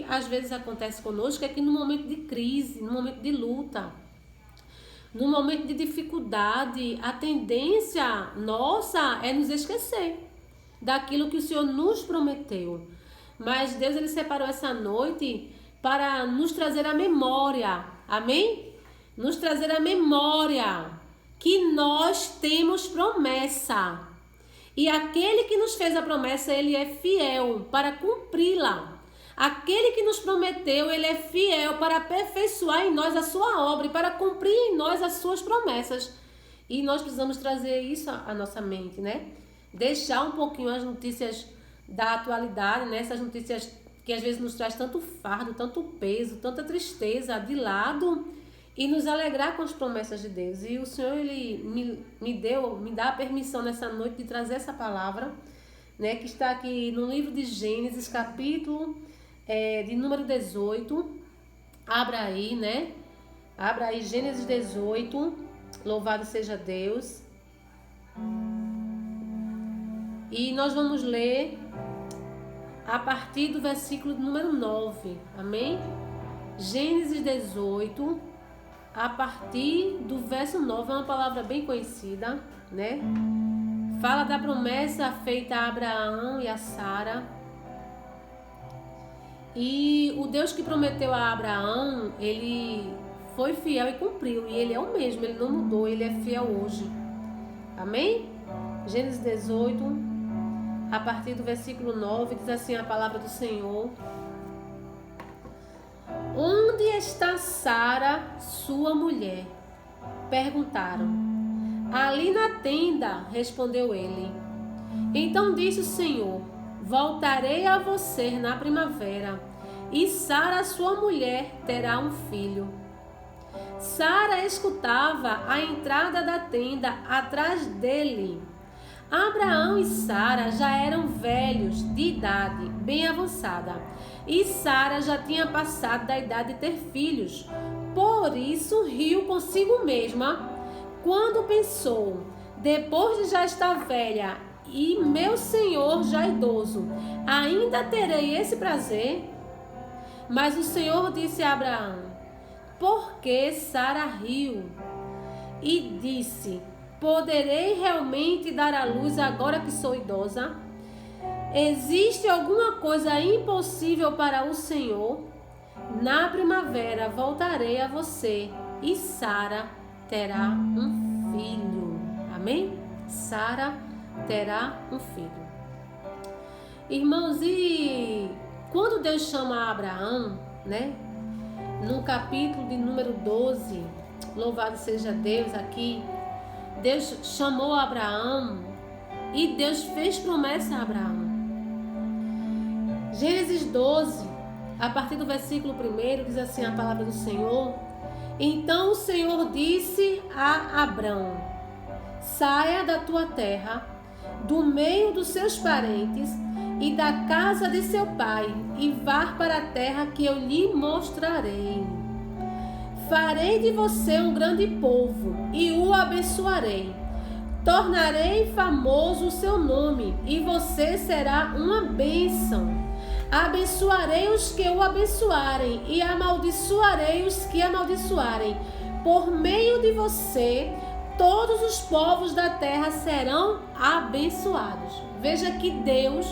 que às vezes acontece conosco é que no momento de crise, no momento de luta, no momento de dificuldade, a tendência nossa é nos esquecer daquilo que o Senhor nos prometeu. Mas Deus, ele separou essa noite para nos trazer a memória, amém? Nos trazer a memória que nós temos promessa. E aquele que nos fez a promessa, ele é fiel para cumpri-la. Aquele que nos prometeu, ele é fiel para aperfeiçoar em nós a sua obra e para cumprir em nós as suas promessas. E nós precisamos trazer isso à nossa mente, né? Deixar um pouquinho as notícias da atualidade, né? Essas notícias que às vezes nos traz tanto fardo, tanto peso, tanta tristeza de lado e nos alegrar com as promessas de Deus. E o Senhor, ele me dá a permissão nessa noite de trazer essa palavra, né? Que está aqui no livro de Gênesis, capítulo de número 18. Abra aí, né? Abra aí Gênesis 18. Louvado seja Deus. E nós vamos ler a partir do versículo número 9. Amém? Gênesis 18, a partir do verso 9. É uma palavra bem conhecida, né? Fala da promessa feita a Abraão e a Sara. E o Deus que prometeu a Abraão, ele foi fiel e cumpriu. E ele é o mesmo, ele não mudou, ele é fiel hoje. Amém? Gênesis 18, a partir do versículo 9, diz assim a palavra do Senhor: Onde está Sara, sua mulher? Perguntaram. Ali na tenda, respondeu ele. Então disse o Senhor: Voltarei a você na primavera, e Sara, sua mulher, terá um filho. Sara escutava a entrada da tenda atrás dele. Abraão e Sara já eram velhos, de idade bem avançada, e Sara já tinha passado da idade de ter filhos. Por isso riu consigo mesma quando pensou: depois de já estar velha e meu senhor já idoso, ainda terei esse prazer? Mas o Senhor disse a Abraão: por que Sara riu? E disse: poderei realmente dar à luz agora que sou idosa? Existe alguma coisa impossível para o Senhor? Na primavera voltarei a você e Sara terá um filho. Amém? Sara terá um filho. Irmãos, e quando Deus chama Abraão, né? No capítulo de número 12, louvado seja Deus aqui, Deus chamou Abraão e Deus fez promessa a Abraão. Gênesis 12, a partir do versículo 1, diz assim a palavra do Senhor: Então o Senhor disse a Abrão: saia da tua terra, do meio dos seus parentes e da casa de seu pai, e vá para a terra que eu lhe mostrarei. Farei de você um grande povo e o abençoarei. Tornarei famoso o seu nome e você será uma bênção. Abençoarei os que o abençoarem e amaldiçoarei os que amaldiçoarem. Por meio de você, todos os povos da terra serão abençoados. Veja que Deus,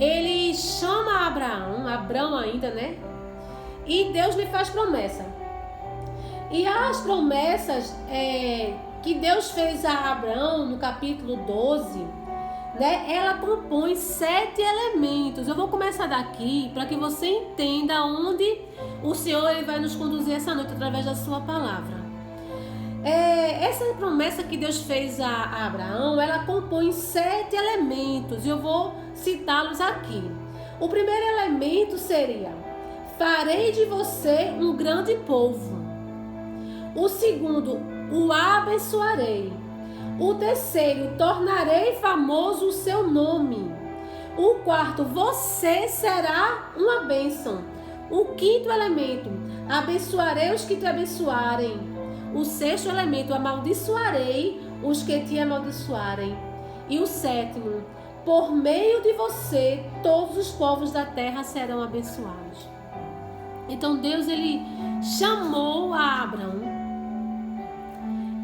ele chama Abraão ainda, né? E Deus lhe faz promessa. E as promessas que Deus fez a Abraão no capítulo 12, né? Ela compõe 7 elementos. Eu vou começar daqui para que você entenda onde o Senhor ele vai nos conduzir essa noite através da sua palavra. Essa promessa que Deus fez a Abraão, ela compõe 7 elementos e eu vou citá-los aqui. O primeiro elemento seria: farei de você um grande povo. O segundo, o abençoarei. O terceiro, tornarei famoso o seu nome. O quarto, você será uma bênção. O quinto elemento, abençoarei os que te abençoarem. O sexto elemento, amaldiçoarei os que te amaldiçoarem. E o sétimo, por meio de você, todos os povos da terra serão abençoados. Então Deus, ele chamou a Abraão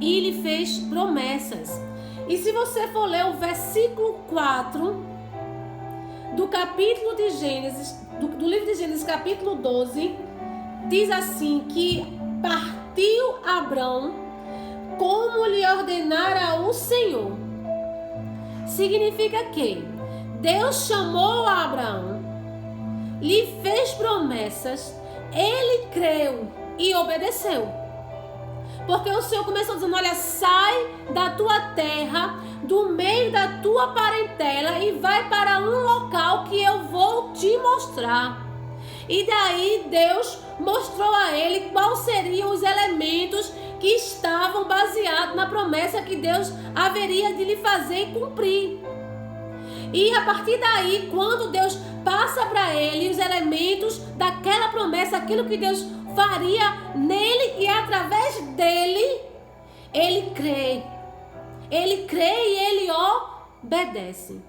e lhe fez promessas. E se você for ler o versículo 4 do capítulo de Gênesis, do livro de Gênesis, capítulo 12, diz assim que partiu Abraão como lhe ordenara o Senhor. Significa que Deus chamou a Abraão, lhe fez promessas, ele creu e obedeceu. Porque o Senhor começou dizendo: olha, sai da tua terra, do meio da tua parentela e vai para um local que eu vou te mostrar. E daí Deus mostrou a ele quais seriam os elementos que estavam baseados na promessa que Deus haveria de lhe fazer e cumprir. E a partir daí, quando Deus passa para ele os elementos daquela promessa, aquilo que Deus faria nele e através dele, ele crê. Ele crê e ele obedece.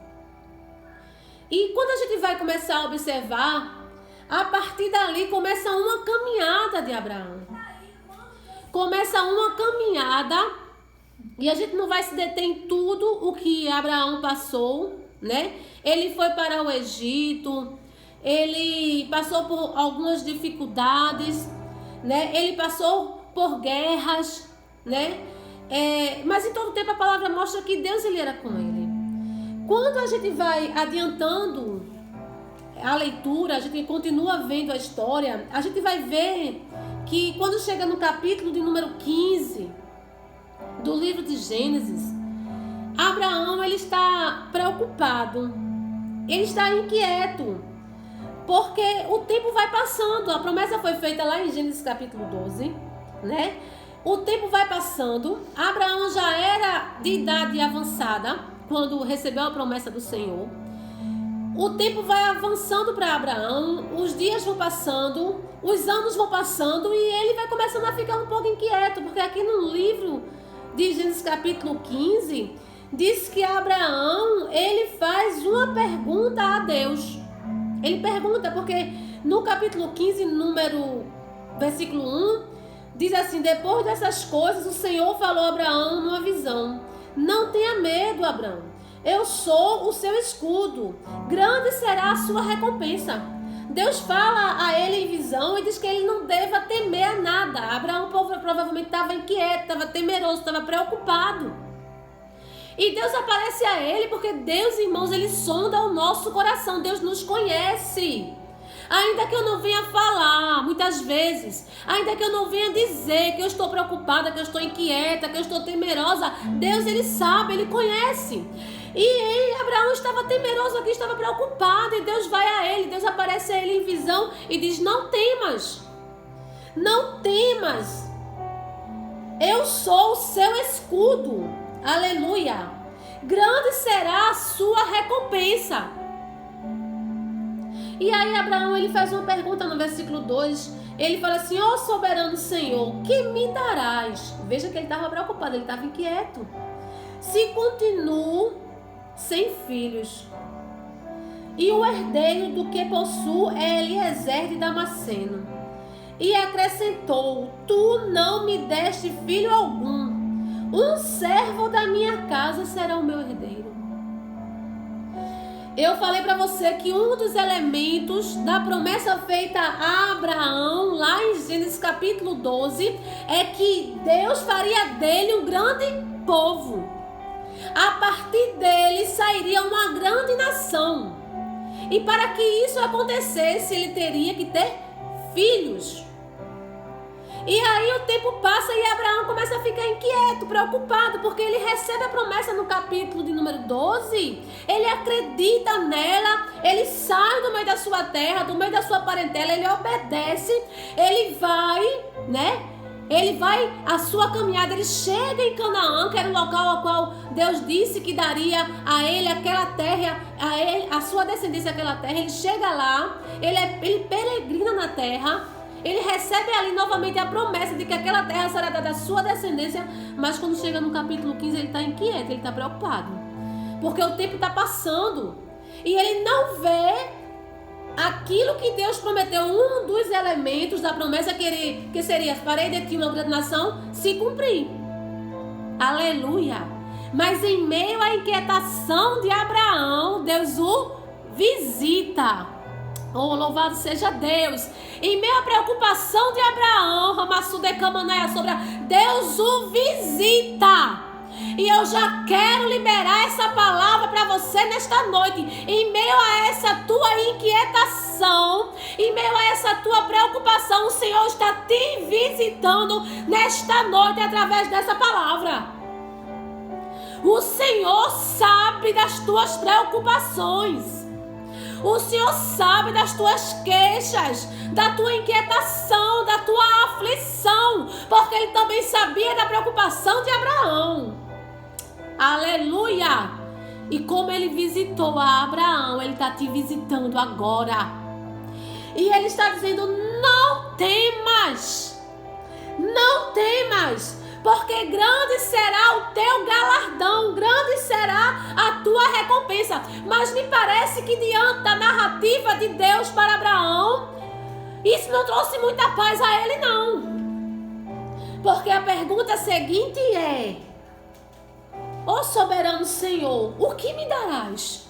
E quando a gente vai começar a observar, a partir dali começa uma caminhada de Abraão. Começa uma caminhada, e a gente não vai se deter em tudo o que Abraão passou, né? Ele foi para o Egito, ele passou por algumas dificuldades, né? Ele passou por guerras, né? Mas em todo tempo a palavra mostra que Deus, ele era com ele. Quando a gente vai adiantando a leitura, a gente continua vendo a história, a gente vai ver que quando chega no capítulo de número 15 do livro de Gênesis, Abraão, ele está preocupado, ele está inquieto, porque o tempo vai passando. A promessa foi feita lá em Gênesis capítulo 12, né? O tempo vai passando, Abraão já era de idade avançada quando recebeu a promessa do Senhor. O tempo vai avançando para Abraão, os dias vão passando, os anos vão passando e ele vai começando a ficar um pouco inquieto, porque aqui no livro de Gênesis capítulo 15, diz que Abraão, ele faz uma pergunta a Deus. Ele pergunta, porque no capítulo 15, versículo 1, diz assim: depois dessas coisas, o Senhor falou a Abraão numa visão: não tenha medo, Abraão. Eu sou o seu escudo, grande será a sua recompensa. Deus fala a ele em visão e diz que ele não deva temer a nada. Abraão provavelmente estava inquieto, estava temeroso, estava preocupado. E Deus aparece a ele porque Deus, irmãos, ele sonda o nosso coração. Deus nos conhece. Ainda que eu não venha falar, muitas vezes, ainda que eu não venha dizer que eu estou preocupada, que eu estou inquieta, que eu estou temerosa, Deus, ele sabe, ele conhece. E Abraão estava temeroso aqui, estava preocupado, e Deus vai a ele, Deus aparece a ele em visão e diz: não temas, não temas, eu sou o seu escudo, aleluia, grande será a sua recompensa. E aí Abraão, ele faz uma pergunta no versículo 2, ele fala assim: ó soberano Senhor, que me darás? Veja que ele estava preocupado, ele estava inquieto. Se continuo sem filhos, e o herdeiro do que possuo é Eliezer de Damasceno. E acrescentou: tu não me deste filho algum, um servo da minha casa será o meu herdeiro. Eu falei para você que um dos elementos da promessa feita a Abraão, lá em Gênesis capítulo 12, é que Deus faria dele um grande povo. A partir dele sairia uma grande nação. E para que isso acontecesse, ele teria que ter filhos. E aí o tempo passa e Abraão começa a ficar inquieto, preocupado, porque ele recebe a promessa no capítulo de número 12, ele acredita nela, ele sai do meio da sua terra, do meio da sua parentela, ele obedece, ele vai, né? Ele vai, a sua caminhada, ele chega em Canaã, que era o local ao qual Deus disse que daria a ele aquela terra, a sua descendência aquela terra. Ele chega lá, ele peregrina na terra, ele recebe ali novamente a promessa de que aquela terra será dada à sua descendência, mas quando chega no capítulo 15 ele está inquieto, ele está preocupado. porque o tempo está passando. E ele não vê aquilo que Deus prometeu, um dos elementos da promessa que seria: farei de ti uma grande nação, se cumprir. Aleluia! Mas em meio à inquietação de Abraão, Deus o visita. Oh, louvado seja Deus! Em meio à preocupação de Abraão, Deus o visita. E eu já quero liberar essa palavra para você nesta noite. Em meio a essa tua inquietação, em meio a essa tua preocupação, o Senhor está te visitando nesta noite através dessa palavra. O Senhor sabe das tuas preocupações. O Senhor sabe das tuas queixas, da tua inquietação, da tua aflição, porque Ele também sabia da preocupação de Abraão. Aleluia! E como Ele visitou a Abraão, Ele está te visitando agora. E Ele está dizendo: não temas, não temas, porque grande será o teu galardão, grande será a tua recompensa. Mas me parece que diante da narrativa de Deus para Abraão, isso não trouxe muita paz a ele, não. Porque a pergunta seguinte é: ó soberano Senhor, o que me darás?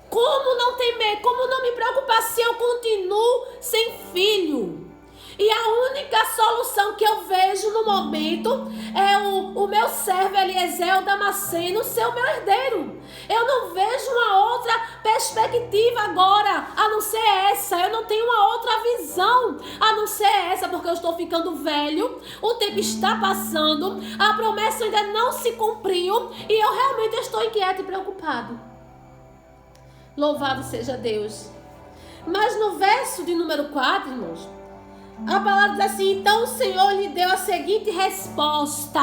Como não temer, como não me preocupar se eu continuo sem filho? E a única solução que eu vejo no momento é o meu servo Eliezer, o Damasceno, ser o meu herdeiro. Eu não vejo uma outra perspectiva agora, a não ser essa. Eu não tenho uma outra visão, a não ser essa, porque eu estou ficando velho, o tempo está passando, a promessa ainda não se cumpriu e eu realmente estou inquieto e preocupado. Louvado seja Deus. Mas no verso de número 4, irmãos, a palavra diz assim: então o Senhor lhe deu a seguinte resposta: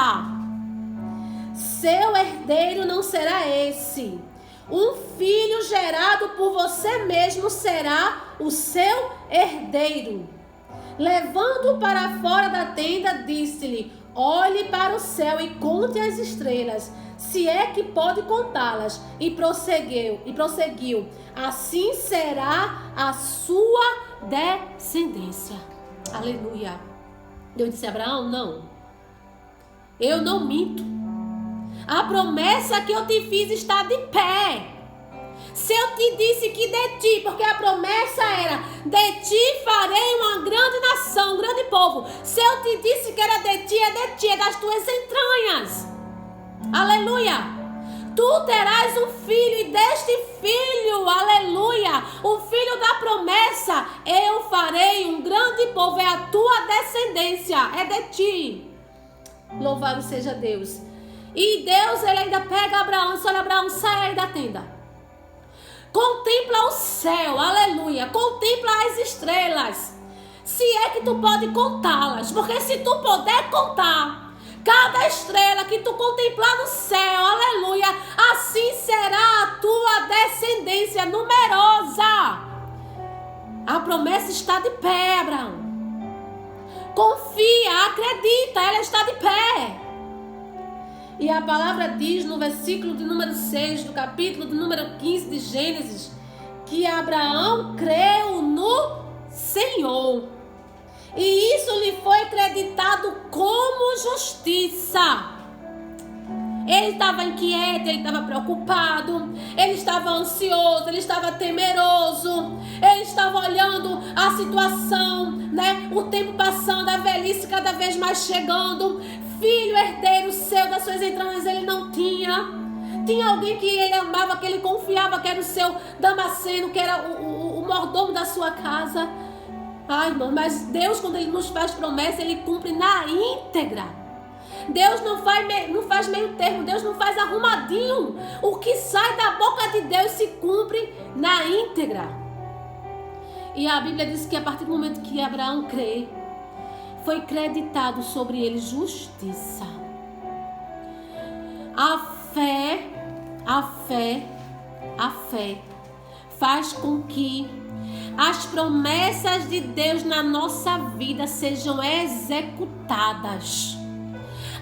seu herdeiro não será esse. Um filho gerado por você mesmo será o seu herdeiro. Levando-o para fora da tenda, disse-lhe: olhe para o céu e conte as estrelas, se é que pode contá-las. E prosseguiu: assim será a sua descendência. Aleluia. Deus disse a Abraão: não, eu não minto. A promessa que eu te fiz está de pé. Se eu te disse que de ti, porque a promessa era: de ti farei uma grande nação, um grande povo. Se eu te disse que era de ti, é das tuas entranhas. Aleluia. Tu terás um filho, e deste filho, aleluia, o filho da promessa, eu farei um grande povo. É a tua descendência, é de ti. Louvado seja Deus. E Deus, ele ainda pega Abraão e diz: olha, Abraão, sai aí da tenda. Contempla o céu, aleluia. Contempla as estrelas, se é que tu pode contá-las. Porque se tu puder contar cada estrela que tu contemplar no céu, aleluia, assim será a tua descendência numerosa. A promessa está de pé, Abraão. Confia, acredita, ela está de pé. E a palavra diz no versículo de número 6 do capítulo de número 15 de Gênesis, que Abraão creu no Senhor, e isso lhe foi acreditado como justiça. Ele estava inquieto, ele estava preocupado, ele estava ansioso, ele estava temeroso, ele estava olhando a situação, né? O tempo passando, a velhice cada vez mais chegando. Filho herdeiro seu, das suas entranhas, ele não tinha. Tinha alguém que ele amava, que ele confiava, que era o seu Damasceno, que era o mordomo da sua casa. Ai, irmão, mas Deus, quando Ele nos faz promessa, Ele cumpre na íntegra. Deus não faz meio termo, Deus não faz arrumadinho. O que sai da boca de Deus se cumpre na íntegra. E a Bíblia diz que a partir do momento que Abraão crê, foi creditado sobre ele justiça. A fé faz com que as promessas de Deus na nossa vida sejam executadas.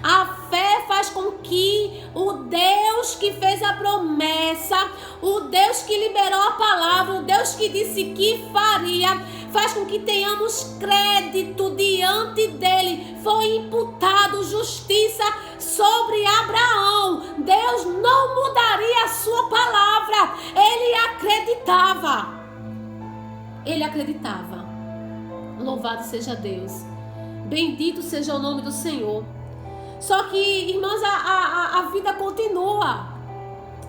A fé faz faz com que o Deus que fez a promessa, o Deus que liberou a palavra, o Deus que disse que faria, faz com que tenhamos crédito diante dele. Foi imputado justiça sobre Abraão. Deus não mudaria a sua palavra. Ele acreditava. Ele acreditava. Louvado seja Deus. Bendito seja o nome do Senhor. Só que, irmãos, a vida continua.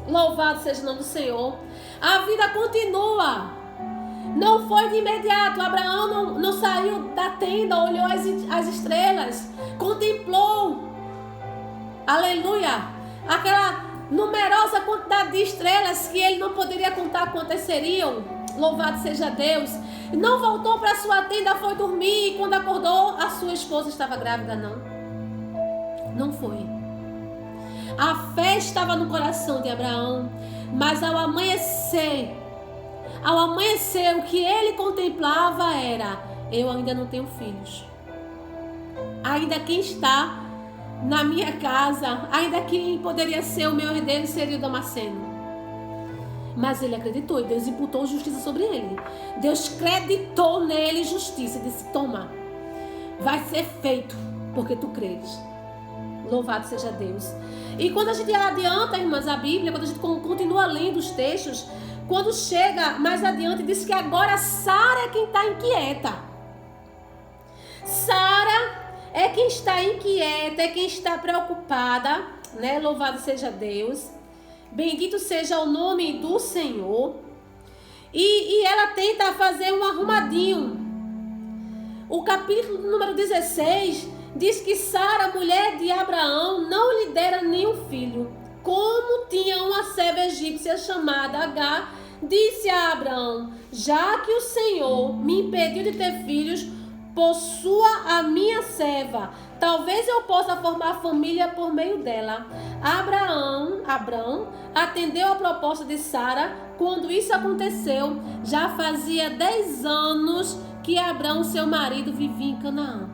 Louvado seja o nome do Senhor. A vida continua. Não foi de imediato. Abraão não saiu da tenda, olhou as estrelas, contemplou, aleluia, aquela numerosa quantidade de estrelas que ele não poderia contar quantas seriam. Louvado seja Deus. Não voltou para sua tenda, foi dormir, e quando acordou, a sua esposa estava grávida. Não foi. A fé estava no coração de Abraão, mas ao amanhecer, o que ele contemplava era: eu ainda não tenho filhos. Ainda quem está na minha casa, ainda quem poderia ser o meu herdeiro seria o Damasceno. Mas ele acreditou e Deus imputou justiça sobre ele. Deus creditou nele justiça e disse: toma, vai ser feito porque tu crês. Louvado seja Deus. E quando a gente adianta, irmãs, a Bíblia, quando a gente continua lendo os textos, quando chega mais adiante, diz que agora Sara é quem está inquieta. Sara é quem está inquieta, é quem está preocupada, né? Louvado seja Deus. Bendito seja o nome do Senhor. E ela tenta fazer um arrumadinho. O capítulo número 16 diz que Sara, mulher de Abraão, não lhe dera nenhum filho. Como tinha uma serva egípcia chamada Agar, disse a Abraão: já que o Senhor me impediu de ter filhos, possua a minha serva. Talvez eu possa formar família por meio dela. Abraão atendeu a proposta de Sara. Quando isso aconteceu, já fazia 10 anos que Abraão, seu marido, vivia em Canaã.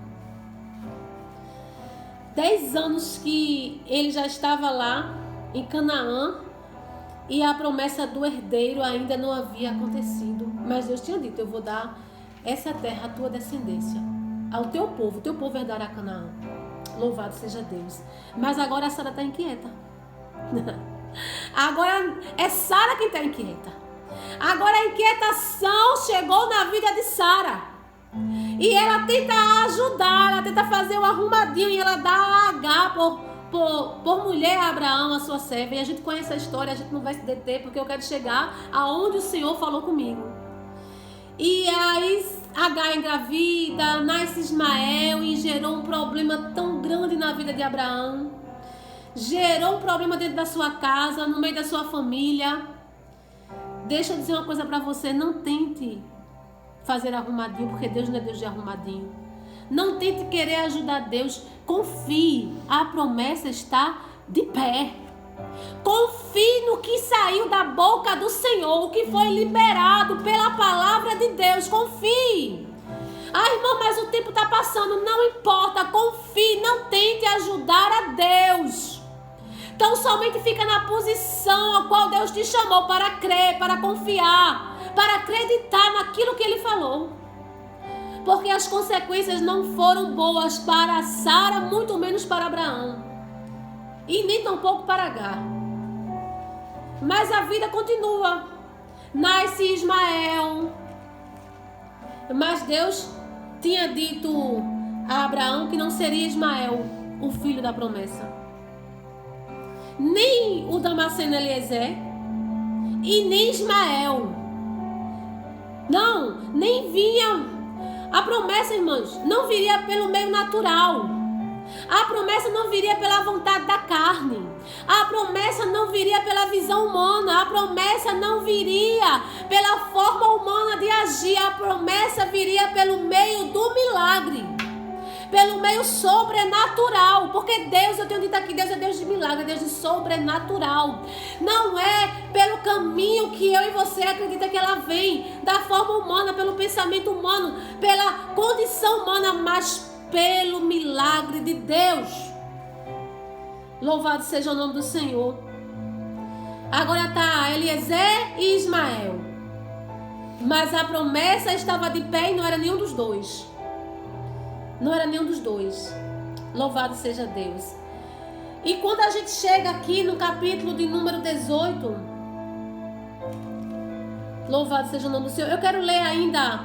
10 anos que ele já estava lá em Canaã e a promessa do herdeiro ainda não havia acontecido. Mas Deus tinha dito: eu vou dar essa terra à tua descendência, ao teu povo herdará Canaã. Louvado seja Deus. Mas agora a Sara está inquieta. Agora é Sara quem está inquieta. Agora a inquietação chegou na vida de Sara. E ela tenta ajudar, ela tenta fazer um arrumadinho, e ela dá a Agar por mulher a Abraão, a sua serva. E a gente conhece a história, a gente não vai se deter, porque eu quero chegar aonde o Senhor falou comigo. E aí Agar engravida, nasce Ismael e gerou um problema tão grande na vida de Abraão. Gerou um problema dentro da sua casa, no meio da sua família. Deixa eu dizer uma coisa para você: não tente fazer arrumadinho, porque Deus não é Deus de arrumadinho. Não tente querer ajudar Deus. Confie, a promessa está de pé. Confie no que saiu da boca do Senhor, o que foi liberado pela palavra de Deus. Confie. Irmã, mas o tempo está passando. Não importa, confie. Não tente ajudar a Deus. Então somente fica na posição a qual Deus te chamou, para crer, para confiar, para acreditar naquilo que Ele falou. Porque as consequências não foram boas para Sara, muito menos para Abraão. E nem tampouco para Agar. Mas a vida continua. Nasce Ismael. Mas Deus tinha dito a Abraão que não seria Ismael o filho da promessa. Nem o Damasceno Eliezer e nem Ismael. Não, nem vinha. A promessa, irmãos, não viria pelo meio natural. A promessa não viria pela vontade da carne. A promessa não viria pela visão humana. A promessa não viria pela forma humana de agir. A promessa viria pelo meio do milagre, pelo meio sobrenatural. Porque Deus, eu tenho dito aqui, Deus é Deus de milagre, Deus de sobrenatural. Não é pelo caminho que eu e você acredita que ela vem, da forma humana, pelo pensamento humano, pela condição humana, mas pelo milagre de Deus. Louvado seja o nome do Senhor. Agora tá Eliezer e Ismael. Mas a promessa estava de pé e não era nenhum dos dois. Não era nenhum dos dois. Louvado seja Deus. E quando a gente chega aqui no capítulo de número 18, louvado seja o nome do Senhor. Eu quero ler ainda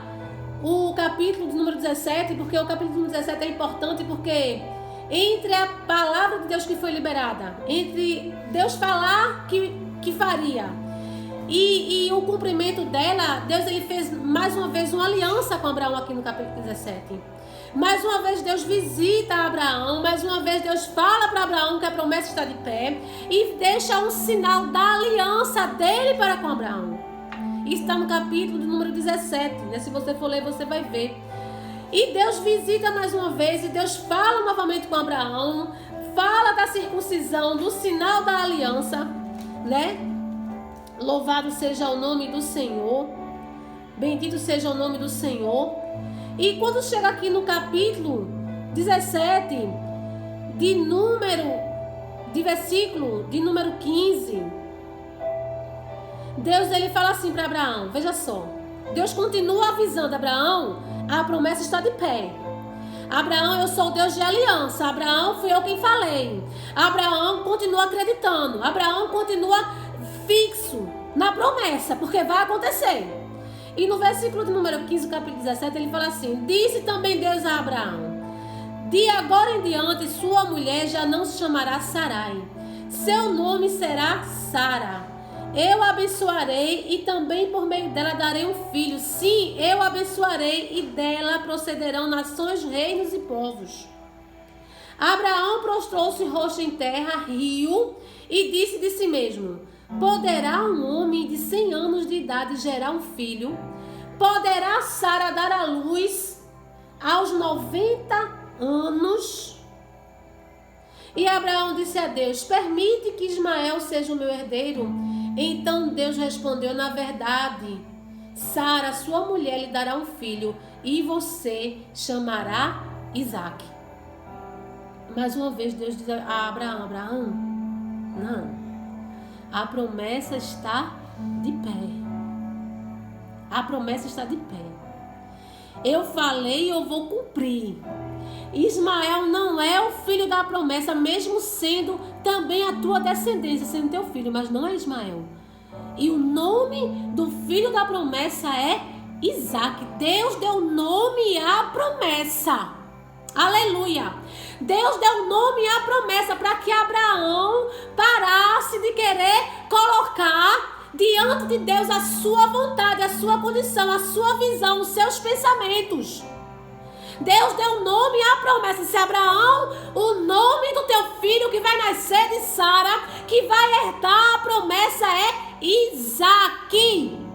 o capítulo de número 17, porque o capítulo de número 17 é importante, porque entre a palavra de Deus que foi liberada, entre Deus falar que faria e o cumprimento dela, Deus ele fez mais uma vez uma aliança com Abraão aqui no capítulo 17. Mais uma vez Deus visita Abraão, mais uma vez Deus fala para Abraão que a promessa está de pé e deixa um sinal da aliança dele para com Abraão. Isso está no capítulo de número 17, né? Se você for ler, você vai ver. E Deus visita mais uma vez e Deus fala novamente com Abraão, fala da circuncisão, do sinal da aliança, né? Louvado seja o nome do Senhor, bendito seja o nome do Senhor. E quando chega aqui no capítulo 17, de versículo de número 15, Deus ele fala assim para Abraão, veja só, Deus continua avisando Abraão, a promessa está de pé. Abraão, eu sou o Deus de aliança. Abraão, fui eu quem falei. Abraão continua acreditando. Abraão continua fixo na promessa, porque vai acontecer. E no versículo de número 15, capítulo 17, ele fala assim: disse também Deus a Abraão: de agora em diante sua mulher já não se chamará Sarai, seu nome será Sara. Eu a abençoarei e também por meio dela darei um filho. Sim, eu a abençoarei e dela procederão nações, reinos e povos. Abraão prostrou-se rosto em terra, riu e disse de si mesmo: poderá um homem de 100 anos de idade gerar um filho? Poderá Sara dar à luz aos 90 anos? E Abraão disse a Deus: permite que Ismael seja o meu herdeiro? Então Deus respondeu: na verdade, Sara, sua mulher, lhe dará um filho e você chamará Isaque. Mais uma vez Deus diz a Abraão: Abraão, não, a promessa está de pé. A promessa está de pé. Eu falei e eu vou cumprir. Ismael não é o filho da promessa, mesmo sendo também a tua descendência, sendo teu filho, mas não é Ismael. E o nome do filho da promessa é Isaque. Deus deu nome à promessa. Aleluia. Deus deu nome à promessa para que Abraão parasse de querer colocar diante de Deus a sua vontade, a sua condição, a sua visão, os seus pensamentos. Deus deu nome à promessa. Disse: Abraão, o nome do teu filho que vai nascer de Sara, que vai herdar a promessa, é Isaque.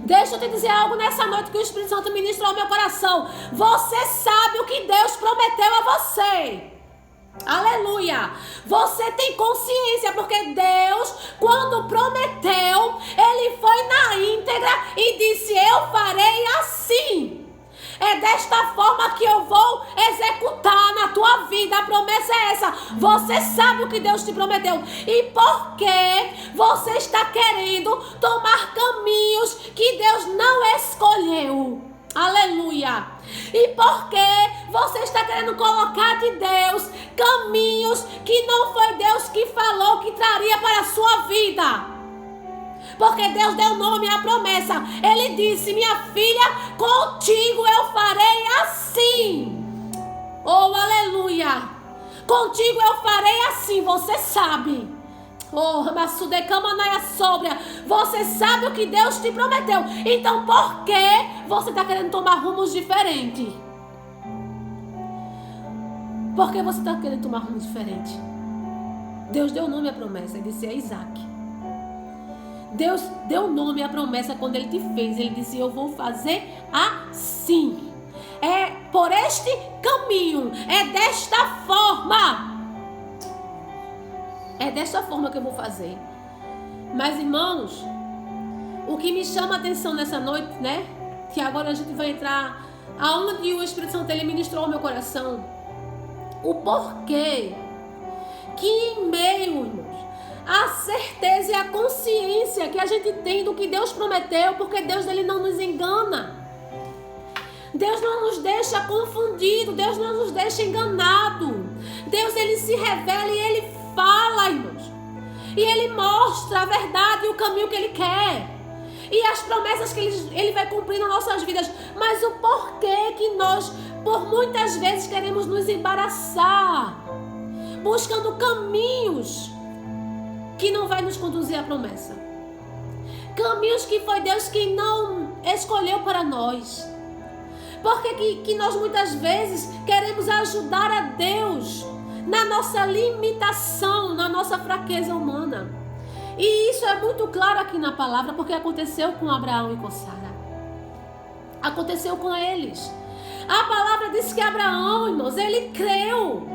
Deixa eu te dizer algo nessa noite que o Espírito Santo ministrou ao meu coração. Você sabe o que Deus prometeu a você. Aleluia. Você tem consciência, porque Deus, quando prometeu, Ele foi na íntegra e disse: eu farei assim. É desta forma que eu vou executar na tua vida. A promessa é essa. Você sabe o que Deus te prometeu. E por que você está querendo tomar caminhos que Deus não escolheu? Aleluia. E por que você está querendo colocar de Deus caminhos que não foi Deus que falou que traria para a sua vida? Porque Deus deu nome à promessa. Ele disse: minha filha, contigo eu farei assim. Oh, aleluia. Contigo eu farei assim. Você sabe. Oh, Masudecamanaia Sóbria. Você sabe o que Deus te prometeu. Então por que você está querendo tomar rumos diferentes? Por que você está querendo tomar rumos diferentes? Deus deu nome à promessa. Ele disse: é Isaque. Deus deu nome à promessa quando Ele te fez. Ele disse: eu vou fazer assim. É por este caminho. É desta forma. É desta forma que eu vou fazer. Mas, irmãos, o que me chama a atenção nessa noite, né? Que agora a gente vai entrar aonde o Espírito Santo ele ministrou ao meu coração. O porquê que em meio, irmãos, a certeza e a consciência que a gente tem do que Deus prometeu, porque Deus ele não nos engana. Deus não nos deixa confundido, Deus não nos deixa enganado. Deus ele se revela e ele fala, irmãos. E ele mostra a verdade e o caminho que ele quer. E as promessas que ele vai cumprir nas nossas vidas. Mas o porquê que nós, por muitas vezes, queremos nos embaraçar, buscando caminhos que não vai nos conduzir à promessa. Caminhos que foi Deus que não escolheu para nós. Porque que nós muitas vezes queremos ajudar a Deus na nossa limitação, na nossa fraqueza humana. E isso é muito claro aqui na palavra, porque aconteceu com Abraão e com Sara. Aconteceu com eles. A palavra diz que Abraão, irmãos, ele creu.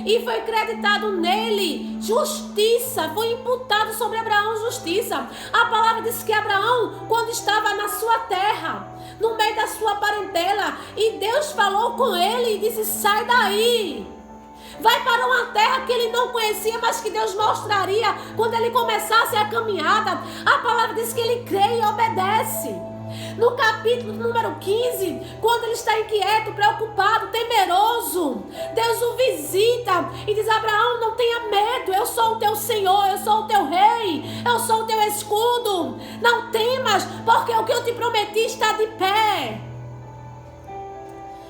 E foi creditado nele justiça, foi imputado sobre Abraão justiça. A palavra diz que Abraão, quando estava na sua terra, no meio da sua parentela, e Deus falou com ele e disse: sai daí, vai para uma terra que ele não conhecia, mas que Deus mostraria quando ele começasse a caminhada. A palavra diz que ele crê e obedece. No capítulo número 15, quando ele está inquieto, preocupado, temeroso, Deus o visita e diz: Abraão, não tenha medo, eu sou o teu Senhor, eu sou o teu rei, eu sou o teu escudo. Não temas, porque o que eu te prometi está de pé.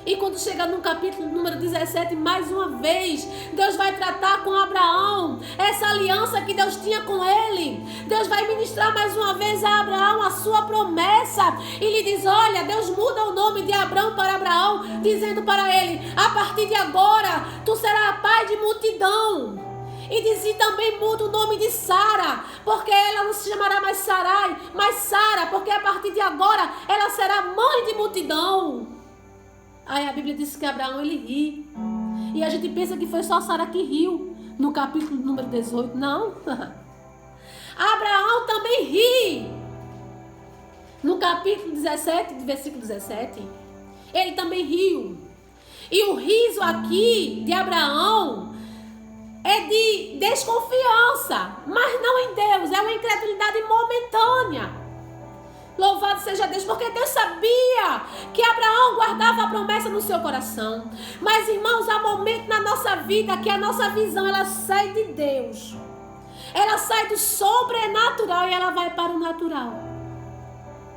E quando chega no capítulo número 17, mais uma vez, Deus vai tratar com Abraão essa aliança que Deus tinha com ele. Deus vai ministrar mais uma vez a Abraão a sua promessa. E lhe diz: olha, Deus muda o nome de Abraão para Abraão, dizendo para ele: a partir de agora, tu serás pai de multidão. E diz: e também muda o nome de Sara, porque ela não se chamará mais Sarai, mas Sara, porque a partir de agora ela será mãe de multidão. Aí a Bíblia diz que Abraão ele ri. E a gente pensa que foi só Sara que riu no capítulo número 18. Não. Abraão também ri. No capítulo 17, versículo 17. Ele também riu. E o riso aqui de Abraão é de desconfiança, mas não em Deus. É uma incredulidade momentânea. Louvado seja Deus, porque Deus sabia que Abraão guardava a promessa no seu coração. Mas, irmãos, há momentos na nossa vida que a nossa visão ela sai de Deus. Ela sai do sobrenatural e ela vai para o natural.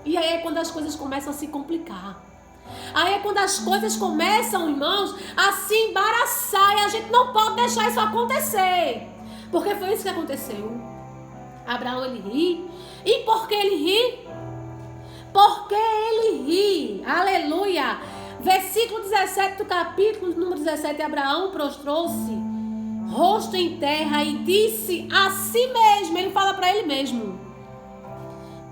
E aí é quando as coisas começam a se complicar. Aí é quando as coisas começam, irmãos, a se embaraçar. E a gente não pode deixar isso acontecer. Porque foi isso que aconteceu. Abraão ele ri. E por que ele ri? Porque ele ri, aleluia. Versículo 17 do capítulo número 17. Abraão prostrou-se, rosto em terra, e disse a si mesmo, ele fala para ele mesmo: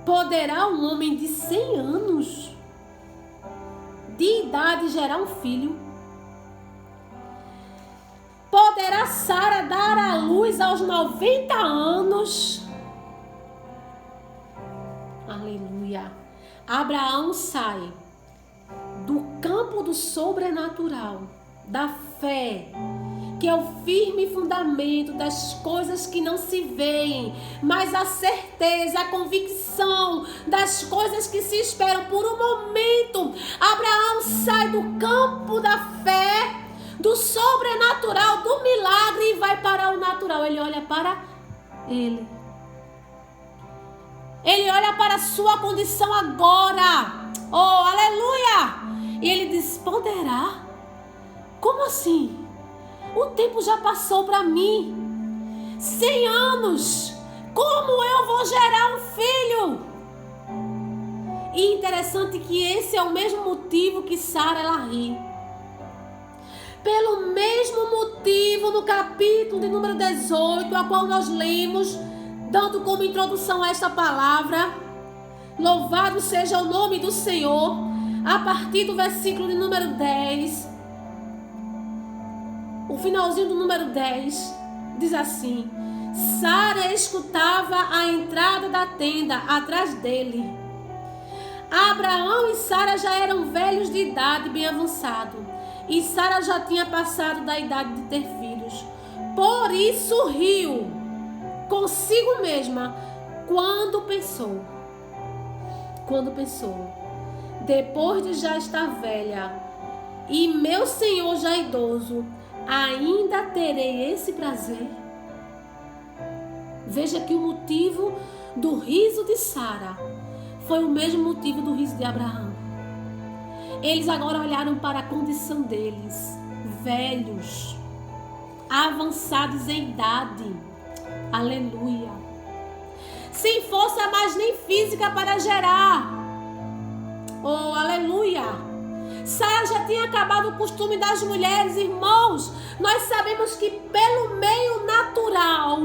poderá um homem de 100 anos de idade gerar um filho? Poderá Sara dar à luz aos 90 anos? Aleluia. Abraão sai do campo do sobrenatural, da fé, que é o firme fundamento das coisas que não se veem, mas a certeza, a convicção das coisas que se esperam por um momento. Abraão sai do campo da fé, do sobrenatural, do milagre, e vai para o natural. Ele olha para ele. Ele olha para a sua condição agora. Oh, aleluia! E ele diz: poderá? Como assim? O tempo já passou para mim. 100 anos. Como eu vou gerar um filho? E interessante que esse é o mesmo motivo que Sara ela ri. Pelo mesmo motivo, no capítulo de número 18, a qual nós lemos, dando como introdução a esta palavra, louvado seja o nome do Senhor, a partir do versículo de número 10, o finalzinho do número 10, diz assim: Sara escutava a entrada da tenda atrás dele. Abraão e Sara já eram velhos de idade, bem avançado, e Sara já tinha passado da idade de ter filhos. Por isso riu consigo mesma quando pensou, depois de já estar velha e meu senhor já idoso, ainda terei esse prazer? Veja que o motivo do riso de Sara foi o mesmo motivo do riso de Abraão. Eles agora olharam para a condição deles, velhos, avançados em idade. Aleluia. Sem força mais nem física para gerar. Oh, aleluia. Sara já tinha acabado o costume das mulheres, irmãos. Nós sabemos que pelo meio natural,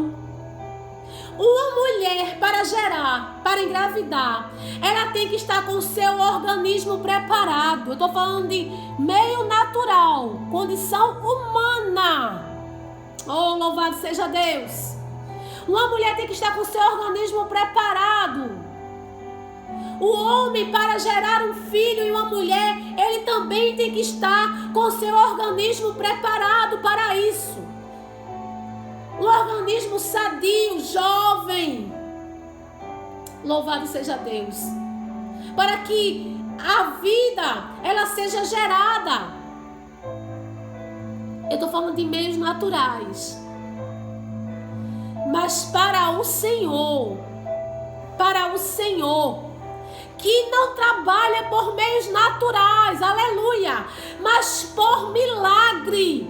uma mulher para gerar, para engravidar, ela tem que estar com o seu organismo preparado. Eu estou falando de meio natural, condição humana. Oh, louvado seja Deus. Uma mulher tem que estar com o seu organismo preparado. O homem, para gerar um filho e uma mulher, ele também tem que estar com o seu organismo preparado para isso. Um organismo sadio, jovem. Louvado seja Deus. Para que a vida, ela seja gerada. Eu estou falando de meios naturais. Mas para o Senhor, que não trabalha por meios naturais, aleluia, mas por milagre.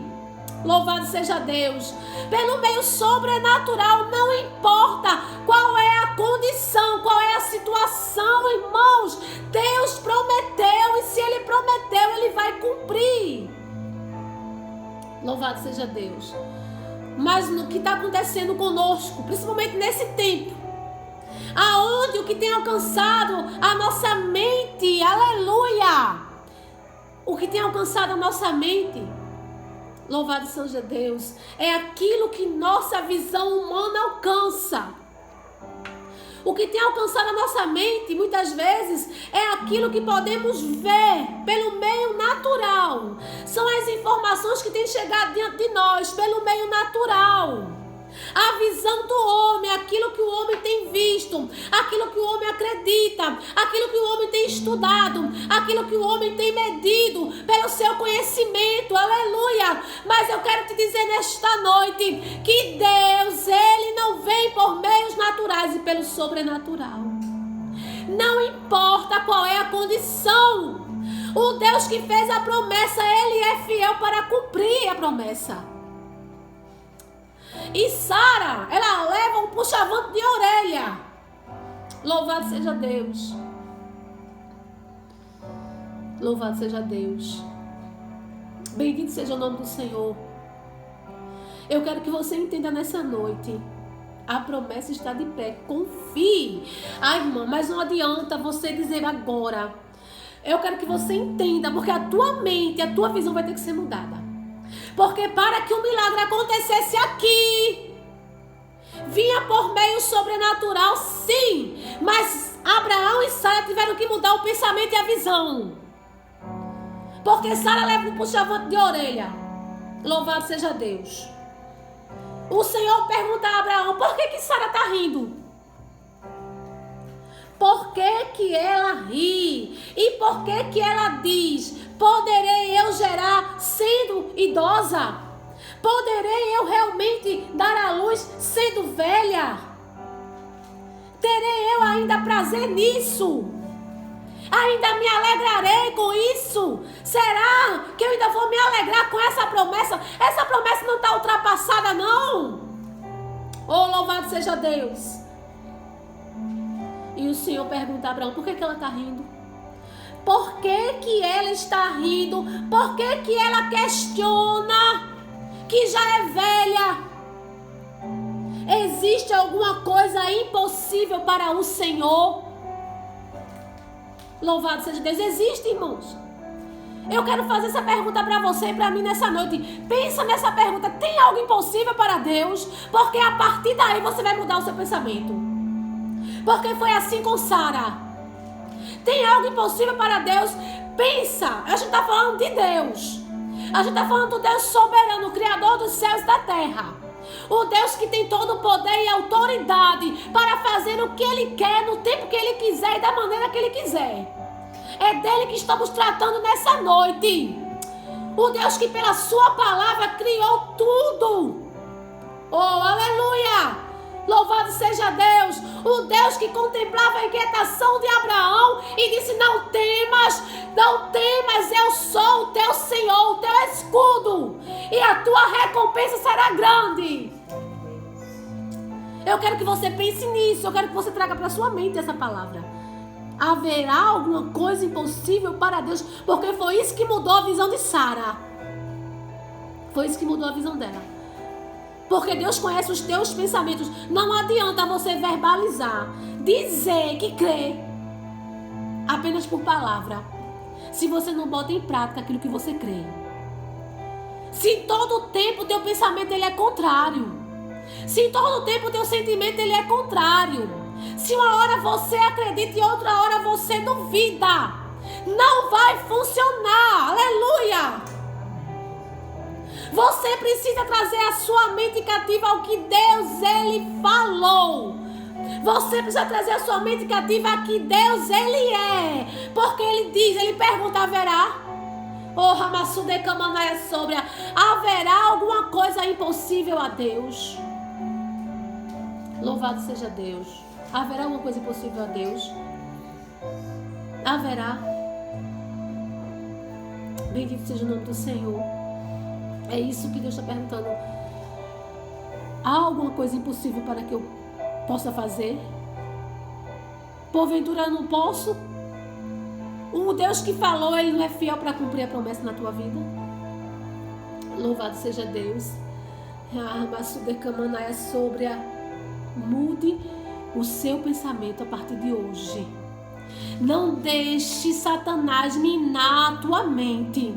Louvado seja Deus. Pelo meio sobrenatural, não importa qual é a condição, qual é a situação, irmãos. Deus prometeu e se Ele prometeu, Ele vai cumprir. Louvado seja Deus. Mas no que está acontecendo conosco, principalmente nesse tempo, aonde o que tem alcançado a nossa mente, aleluia, o que tem alcançado a nossa mente, louvado seja Deus, é aquilo que nossa visão humana alcança. O que tem alcançado a nossa mente, muitas vezes, é aquilo que podemos ver pelo meio natural. São as informações que têm chegado diante de nós pelo meio natural. A visão do homem, aquilo que o homem tem visto, aquilo que o homem acredita, aquilo que o homem tem estudado, aquilo que o homem tem medido pelo seu conhecimento, aleluia. Mas eu quero te dizer nesta noite que Deus, Ele não vem por meios naturais e pelo sobrenatural. Não importa qual é a condição, o Deus que fez a promessa, Ele é fiel para cumprir a promessa. E Sara, ela leva um puxavante de orelha. Louvado seja Deus. Louvado seja Deus. Bendito seja o nome do Senhor. Eu quero que você entenda nessa noite. A promessa está de pé. Confie. Ai, irmã, mas não adianta você dizer agora. Eu quero que você entenda, porque a tua mente, a tua visão vai ter que ser mudada. Porque para que o milagre acontecesse aqui, vinha por meio sobrenatural, sim. Mas Abraão e Sara tiveram que mudar o pensamento e a visão. Porque Sara leva um puxavante de orelha. Louvado seja Deus. O Senhor pergunta a Abraão, por que Sara está rindo? Por que ela ri? E por que ela diz, poderei eu gerar sendo idosa? Poderei eu realmente dar à luz sendo velha? Terei eu ainda prazer nisso? Ainda me alegrarei com isso? Será que eu ainda vou me alegrar com essa promessa? Essa promessa não está ultrapassada, não. Oh, louvado seja Deus. E o Senhor pergunta a Abraão, por que ela está rindo? Por que ela está rindo? Por que ela questiona que já é velha? Existe alguma coisa impossível para o Senhor? Louvado seja Deus. Existe, irmãos. Eu quero fazer essa pergunta para você e para mim nessa noite. Pensa nessa pergunta. Tem algo impossível para Deus? Porque a partir daí você vai mudar o seu pensamento. Porque foi assim com Sara. Tem algo impossível para Deus? Pensa. A gente está falando de Deus. A gente está falando do Deus soberano, Criador dos céus e da terra. O Deus que tem todo o poder e autoridade para fazer o que Ele quer, no tempo que Ele quiser e da maneira que Ele quiser. É dele que estamos tratando nessa noite. O Deus que pela sua palavra criou tudo. Oh, aleluia! Louvado seja Deus. O Deus que contemplava a inquietação de Abraão e disse: não temas, eu sou o teu Senhor, o teu escudo, e a tua recompensa será grande. Eu quero que você pense nisso. Eu quero que você traga para sua mente essa palavra. Haverá alguma coisa impossível para Deus? Porque foi isso que mudou a visão de Sara. Foi isso que mudou a visão dela. Porque Deus conhece os teus pensamentos. Não adianta você verbalizar, dizer que crê apenas por palavra, se você não bota em prática aquilo que você crê. Se todo o tempo o teu pensamento ele é contrário. Se todo o tempo o teu sentimento ele é contrário. Se uma hora você acredita e outra hora você duvida, não vai funcionar. Aleluia! Você precisa trazer a sua mente cativa ao que Deus ele falou. Você precisa trazer a sua mente cativa a que Deus ele é. Porque ele diz, ele pergunta: haverá? Oh, Ramassude Kamanaia Sobria, haverá alguma coisa impossível a Deus? Louvado seja Deus. Haverá alguma coisa impossível a Deus? Haverá. Bendito seja o nome do Senhor. É isso que Deus está perguntando. Há alguma coisa impossível para que eu possa fazer? Porventura eu não posso? O Deus que falou, ele não é fiel para cumprir a promessa na tua vida? Louvado seja Deus. Mude o seu pensamento a partir de hoje. Não deixe Satanás minar a tua mente.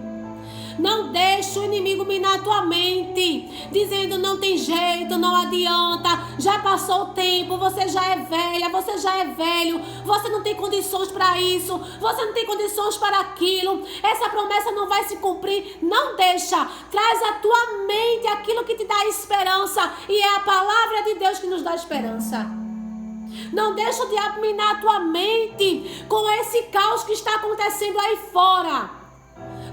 Não deixe o inimigo minar a tua mente, dizendo: não tem jeito, não adianta, já passou o tempo, você já é velha, você já é velho, você não tem condições para isso, você não tem condições para aquilo, essa promessa não vai se cumprir. Não deixa, traz à tua mente aquilo que te dá esperança, e é a palavra de Deus que nos dá esperança. Não deixa o diabo minar a tua mente com esse caos que está acontecendo aí fora.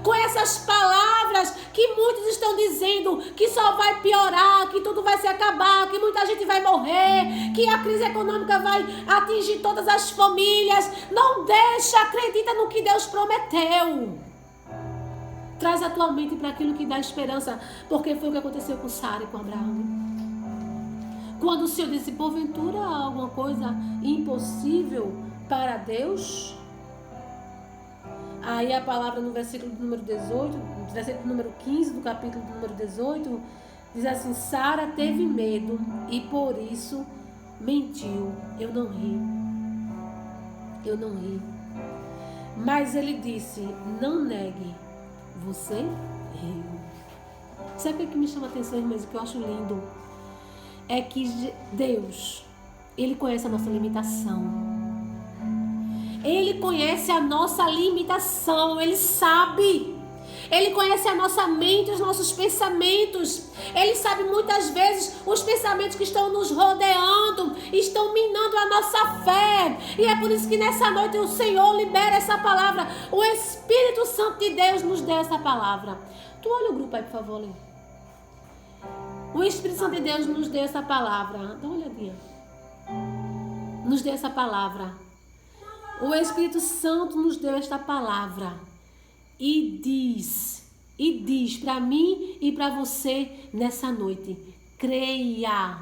Com essas palavras que muitos estão dizendo que só vai piorar, que tudo vai se acabar, que muita gente vai morrer, que a crise econômica vai atingir todas as famílias. Não deixa, acredita no que Deus prometeu. Traz a tua mente para aquilo que dá esperança, porque foi o que aconteceu com Sara e com Abraão. Quando o Senhor disse: porventura há alguma coisa impossível para Deus? Aí a palavra no versículo número 18, versículo número 15 do capítulo número 18, diz assim: Sara teve medo e por isso mentiu. Eu não ri. Mas ele disse: não negue, você riu. Sabe o que me chama a atenção, irmãs, que eu acho lindo? É que Deus, ele conhece a nossa limitação. Ele conhece a nossa limitação, Ele sabe. Ele conhece a nossa mente, os nossos pensamentos. Ele sabe muitas vezes os pensamentos que estão nos rodeando, estão minando a nossa fé. E é por isso que nessa noite o Senhor libera essa palavra. O Espírito Santo de Deus nos deu essa palavra. Tu olha o grupo aí, por favor, Lê. O Espírito Santo de Deus nos deu essa palavra. Dá uma olhadinha. Nos deu essa palavra. O Espírito Santo nos deu esta palavra e diz para mim e para você nessa noite: creia,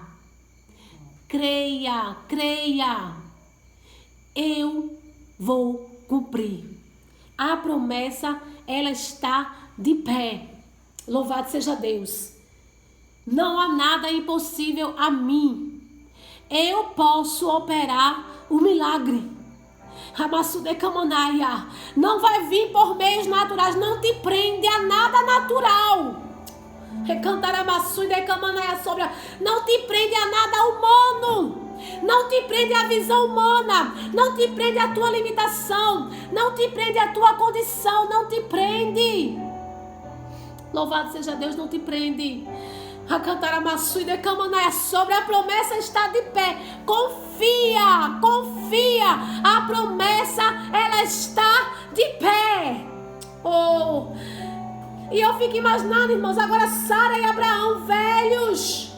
eu vou cumprir. A promessa, ela está de pé. Louvado seja Deus. Não há nada impossível a mim. Eu posso operar o milagre. Não vai vir por meios naturais. Não te prende a nada natural. Não te prende a nada humano. Não te prende a visão humana. Não te prende a tua limitação. Não te prende a tua condição. Não te prende. Louvado seja Deus, não te prende. A cantaramassu e decamanaia, sobre a promessa está de pé. Confia, confia. A promessa, ela está de pé. Oh, e eu fico imaginando, irmãos, agora Sara e Abraão, velhos,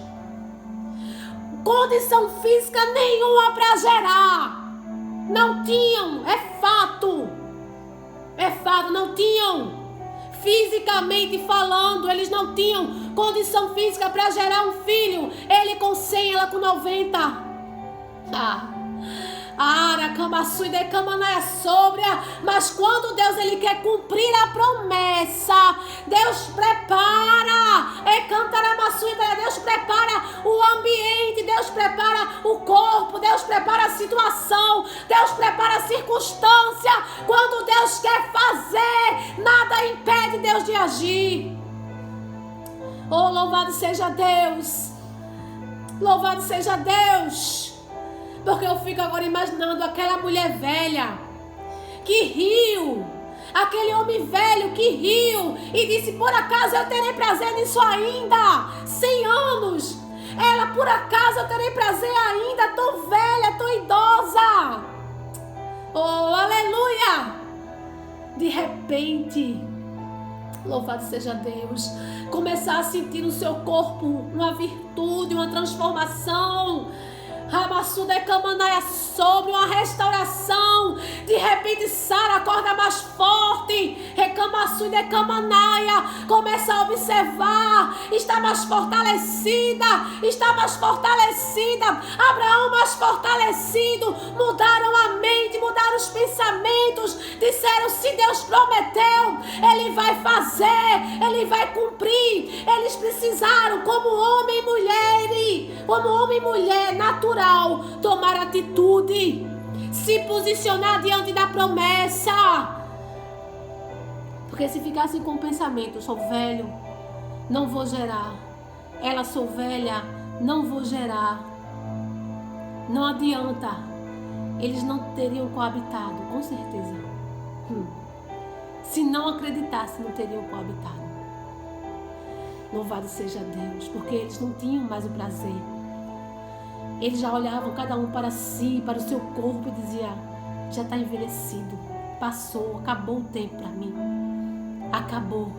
condição física nenhuma para gerar. Não tinham, é fato, não tinham. Fisicamente falando, eles não tinham condição física para gerar um filho. Ele com 100, ela com 90. Aracamaçu e decamanaia sóbria. Mas quando Deus ele quer cumprir a promessa, Deus prepara. Deus prepara o ambiente, Deus prepara o corpo, Deus prepara a situação, Deus prepara a circunstância. Quando Deus quer fazer, nada impede Deus de agir. Oh, louvado seja Deus. Louvado seja Deus. Porque eu fico agora imaginando aquela mulher velha que riu, aquele homem velho que riu e disse: por acaso eu terei prazer nisso ainda? 100 anos. Ela: por acaso eu terei prazer ainda? Tô velha, tô idosa. Oh, aleluia. De repente, louvado seja Deus, começar a sentir no seu corpo uma virtude, uma transformação. Ramassu decamanaia, sobre uma restauração. De repente Sara acorda mais forte. Recamassu decamanaia, começa a observar. Está mais fortalecida. Abraão mais fortalecido. Mudaram a mente, mudaram os pensamentos. Disseram: se Deus prometeu, Ele vai fazer, Ele vai cumprir. Eles precisaram, como homem e mulher natural, tomar atitude, se posicionar diante da promessa. Porque se ficasse com o pensamento: sou velho, não vou gerar. Ela: sou velha, não vou gerar. Não adianta. Eles não teriam coabitado, com certeza. Se não acreditassem, não teriam coabitado. Louvado seja Deus, porque eles não tinham mais o prazer. Eles já olhavam cada um para si, para o seu corpo e diziam: já está envelhecido, passou, acabou o tempo para mim, acabou.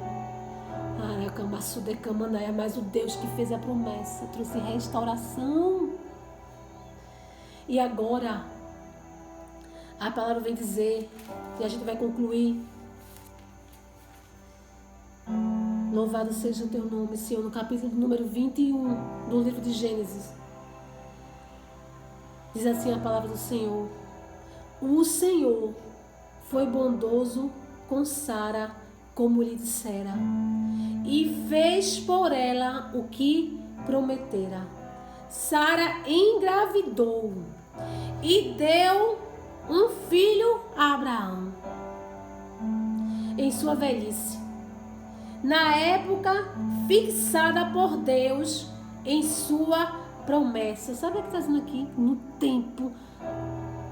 Mas o Deus que fez a promessa trouxe restauração. E agora a palavra vem dizer, e a gente vai concluir: louvado seja o teu nome, Senhor, no capítulo número 21 do livro de Gênesis. Diz assim a palavra do Senhor: o Senhor foi bondoso com Sara, como lhe dissera, e fez por ela o que prometera. Sara engravidou e deu um filho a Abraão em sua velhice, na época fixada por Deus em sua promessa. Sabe o que está dizendo aqui? No tempo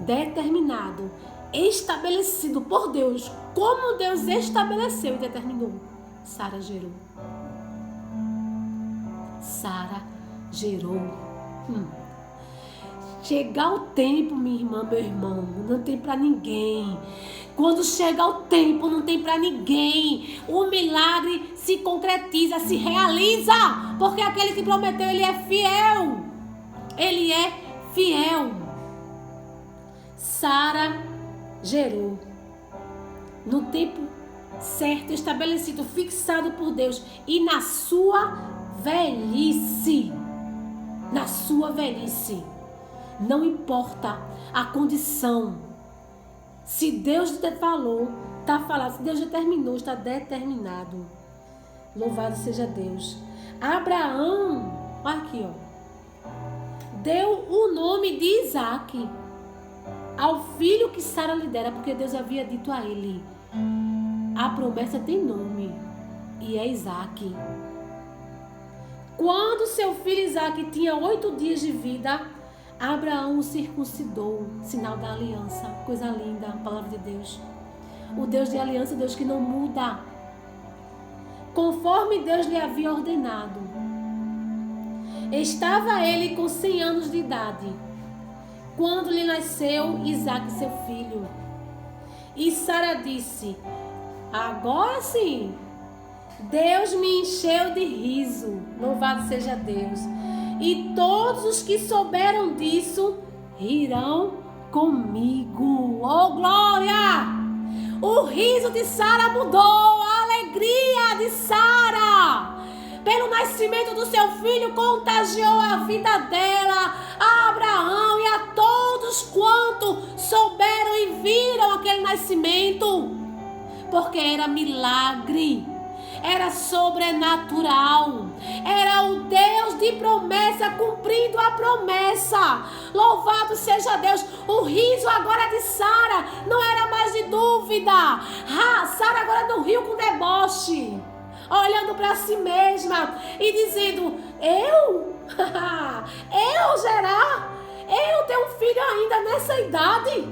determinado, estabelecido por Deus, como Deus estabeleceu e determinou, Sara gerou. Sara gerou. Chegar o tempo, minha irmã, meu irmão, não tem para ninguém. Quando chega o tempo, não tem para ninguém. O milagre se concretiza, se realiza, porque aquele que prometeu, ele é fiel. Ele é fiel. Sara gerou no tempo certo, estabelecido, fixado por Deus, e na sua velhice. Na sua velhice. Não importa a condição. Se Deus falou, está falado. Se Deus determinou, está determinado. Louvado seja Deus. Abraão, olha aqui, deu o nome de Isaac ao filho que Sara lhe dera, porque Deus havia dito a ele: a promessa tem nome, e é Isaac. Quando seu filho Isaac tinha 8 dias de vida, Abraão o circuncidou, sinal da aliança. Coisa linda, a palavra de Deus. O Deus de aliança, Deus que não muda, conforme Deus lhe havia ordenado. Estava ele com 100 anos de idade, quando lhe nasceu Isaque, seu filho. E Sara disse: agora sim, Deus me encheu de riso, louvado seja Deus. E todos os que souberam disso rirão comigo. Oh, glória! O riso de Sara mudou, a alegria de Sara pelo nascimento do seu filho contagiou a vida dela, a Abraão e a todos quanto souberam e viram aquele nascimento, porque era milagre, era sobrenatural, era o Deus de promessa cumprindo a promessa. Louvado seja Deus. O riso agora de Sara não era mais de dúvida. Sara agora não riu com deboche, olhando para si mesma e dizendo: eu gerar? Eu ter um filho ainda nessa idade?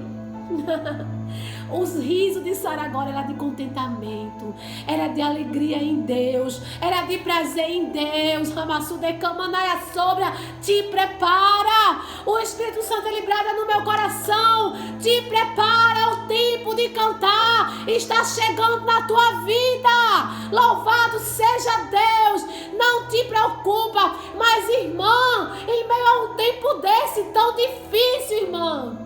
Os risos de Sara agora era de contentamento, era de alegria em Deus, era de prazer em Deus. Te prepara, o Espírito Santo ele brada no meu coração, te prepara, o tempo de cantar está chegando na tua vida. Louvado seja Deus. Não te preocupa, mas irmã, em meio a um tempo desse tão difícil, irmã,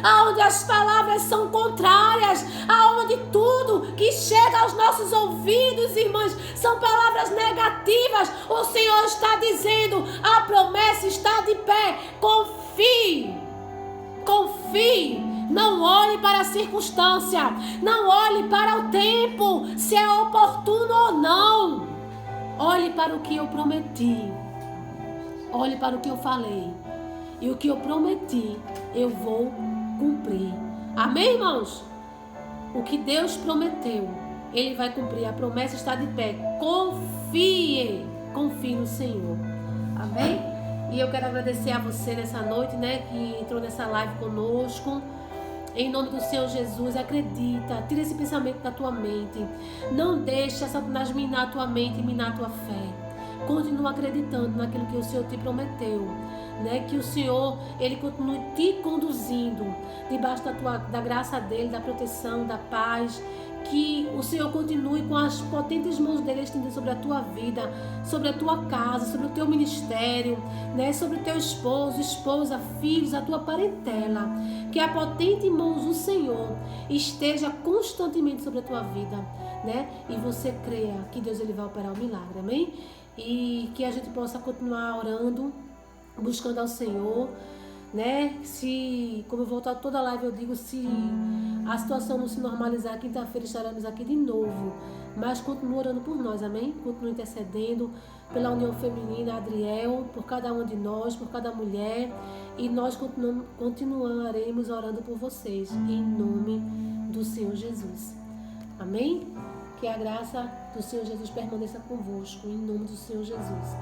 aonde as palavras são contrárias, aonde tudo que chega aos nossos ouvidos, irmãs, são palavras negativas, o Senhor está dizendo: a promessa está de pé. Confie, não olhe para a circunstância, não olhe para o tempo, se é oportuno ou não. Olhe para o que eu prometi, olhe para o que eu falei, e o que eu prometi eu vou cumprir. Amém, irmãos? O que Deus prometeu, Ele vai cumprir. A promessa está de pé. Confie no Senhor. Amém? E eu quero agradecer a você nessa noite, que entrou nessa live conosco. Em nome do Senhor Jesus, acredita, tira esse pensamento da tua mente. Não deixe Satanás minar a tua mente e minar a tua fé. Continua acreditando naquilo que o Senhor te prometeu. Que o Senhor, Ele continue te conduzindo debaixo da graça dEle, da proteção, da paz. Que o Senhor continue com as potentes mãos dEle estendidas sobre a tua vida, sobre a tua casa, sobre o teu ministério, sobre o teu esposo, esposa, filhos, a tua parentela. Que a potente mão do Senhor esteja constantemente sobre a tua vida, e você creia que Deus ele vai operar o milagre, amém? E que a gente possa continuar orando, buscando ao Senhor, Se, como eu voltar toda a live, eu digo, se a situação não se normalizar, quinta-feira estaremos aqui de novo, mas continua orando por nós, amém? Continua intercedendo pela união feminina, Adriel, por cada um de nós, por cada mulher, e nós continuaremos orando por vocês, em nome do Senhor Jesus, amém? Que a graça do Senhor Jesus permaneça convosco, em nome do Senhor Jesus.